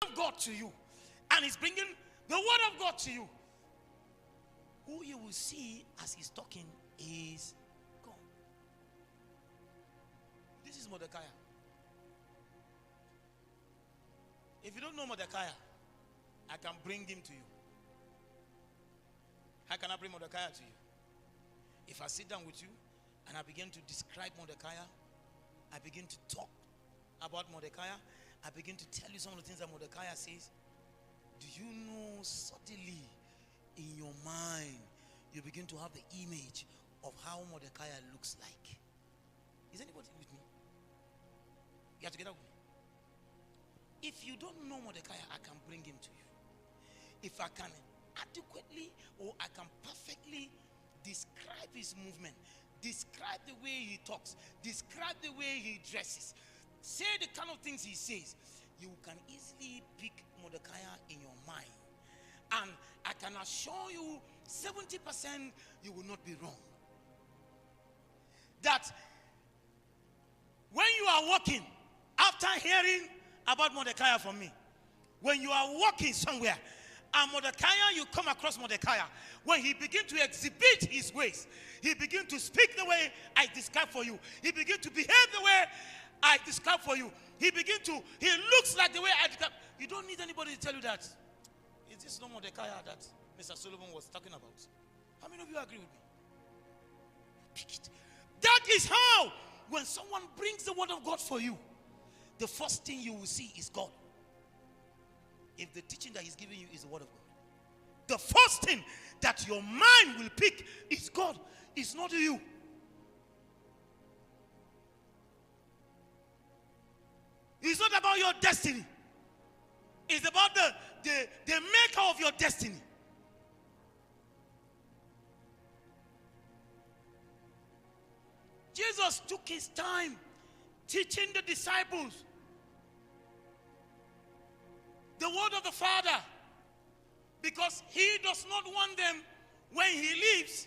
of God to you, and he's bringing the word of God to you, who you will see as he's talking is God. This is Mordecai. If you don't know Mordecai, I can bring him to you. How can I bring Mordecai to you? If I sit down with you and I begin to describe Mordecai, I begin to talk about Mordecai, I begin to tell you some of the things that Mordecai says. Do you know suddenly in your mind you begin to have the image of how Mordecai looks like? Is anybody with me? You are together with me? If you don't know Mordecai, I can bring him to you. If I can adequately or I can perfectly describe his movement, describe the way he talks, describe the way he dresses, say the kind of things he says, you can easily pick Mordecai in your mind. And I can assure you 70% you will not be wrong. That when you are walking, after hearing about Mordecai from me, when you are walking somewhere and Mordecai, you come across Mordecai, when he begins to exhibit his ways, he begins to speak the way I describe for you, he begins to behave the way I describe for you, he looks like the way I describe. You don't need anybody to tell you that. Is this not Mordecai that Mr. Solomon was talking about? How many of you agree with me? Pick it. That is how, when someone brings the word of God for you, the first thing you will see is God. If the teaching that he's giving you is the word of God, the first thing that your mind will pick is God. It's not you. It's not about your destiny. It's about the maker of your destiny. Jesus took his time teaching the disciples the word of the Father, because he does not want them, when he leaves,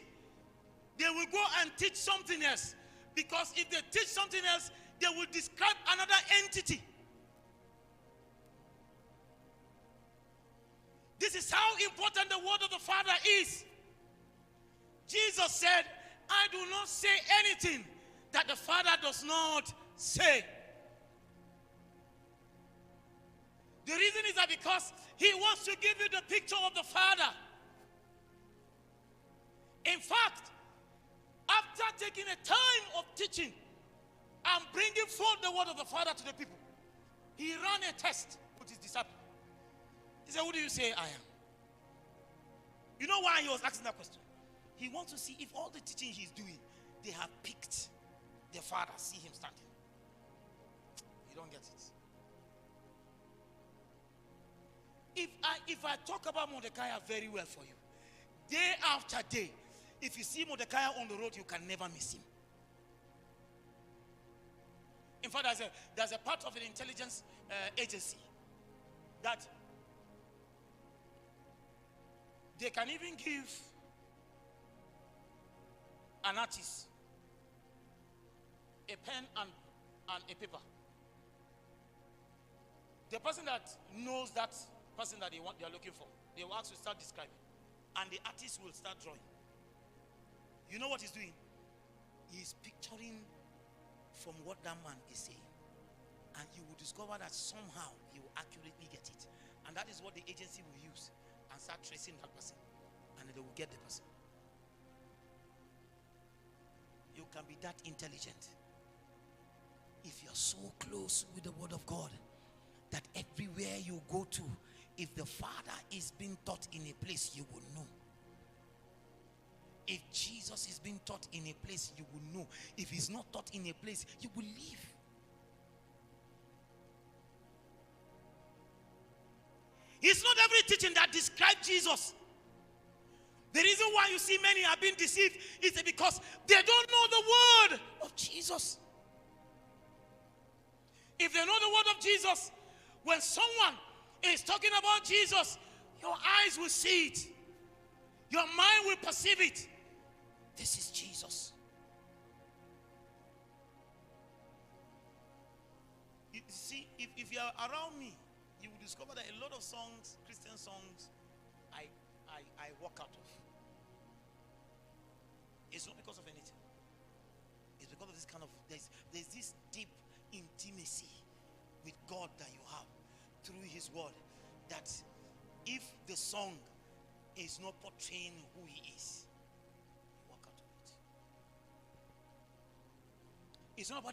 they will go and teach something else. Because if they teach something else, they will describe another entity. This is how important the word of the Father is. Jesus said, I do not say anything that the Father does not say. The reason is that because he wants to give you the picture of the Father. In fact, after taking a time of teaching and bringing forth the word of the Father to the people, he ran a test with his disciples. He said, who do you say I am? You know why he was asking that question? He wants to see if all the teaching he's doing, they have picked the Father. See him standing. You don't get it. If I talk about Mordecai very well for you, day after day, if you see Mordecai on the road, you can never miss him. In fact, there's a part of an intelligence agency that they can even give an artist a pen and a paper. The person that knows that person that they are looking for, they will ask to start describing, and the artist will start drawing. You know what he's doing? He's picturing from what that man is saying, and you will discover that somehow he will accurately get it, and that is what the agency will use and start tracing that person, and they will get the person. You can be that intelligent if you're so close with the word of God that everywhere you go to, if the Father is being taught in a place, you will know. If Jesus is being taught in a place, you will know. If he's not taught in a place, you will leave. It's not every teaching that describes Jesus. The reason why you see many are being deceived is because they don't know the word of Jesus. If they know the word of Jesus, when someone is talking about Jesus, your eyes will see it. Your mind will perceive it. This is Jesus. You see, if you are around me, you will discover that a lot of songs, Christian songs, I walk out of. It's not because of anything. It's because of this kind of, there's this deep intimacy with God that you have through his word, that if the song is not portraying who he is, you walk out of it. It's not about